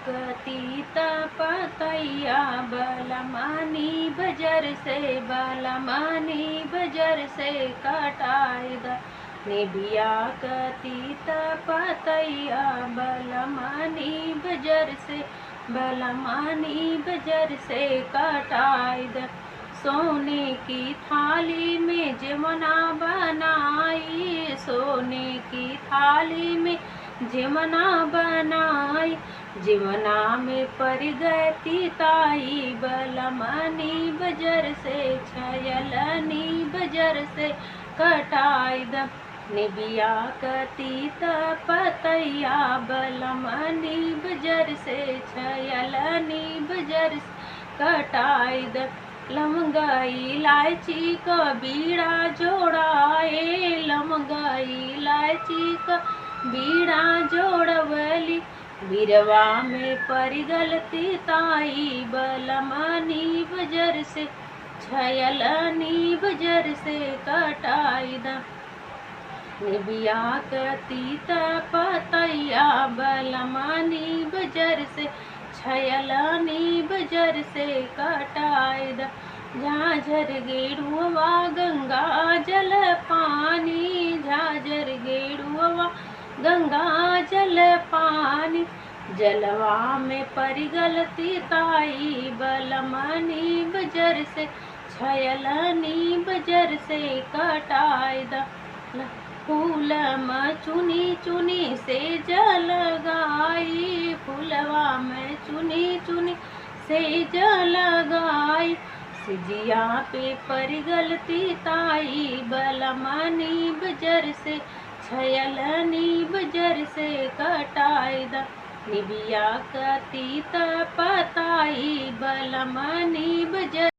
कतीत पतैया बलमानी बजर से बलमानी बजर से कटाई द निबिया कतीत पतैया बलमानी बजर से बलमानी बजर से कटाई द सोने की थाली में जमुना बनाई सोने की थाली में जमुना बनाई जमुना में पड़ गई ताई बलमानी बजर से छयलनी बजर से कटाई द निबिया कतीत पतैया बलमानी बजर से छयलनी बजर से कटाई द लमगाई इलायची का बीड़ा जोड़ाए लमगाई इलायची का बीड़ा जोड़वली बिरवा में पड़ गलती ताई बलमानी बजर से छयलनी बजर से कटाई द निबिया कतीत पतैया बलमानी बजर से छयलनी बजर से कटाई द झाझर गेड़ुआ गंगा जल पानी झाझर गेड़ुआ गंगा जल पानी जलवा में पड़ गलती ताई बलमानी बजर से छयलनी बजर से कटाई द फूल में चुनी चुनी से जल गाई फूलवा में चुनी चुनी से जल गाई सिजिया पे पड़ गलती ताई बलमानी बजर से छयलनी बजर से कटाई द निबिया कतीत पताई बलमानी बजर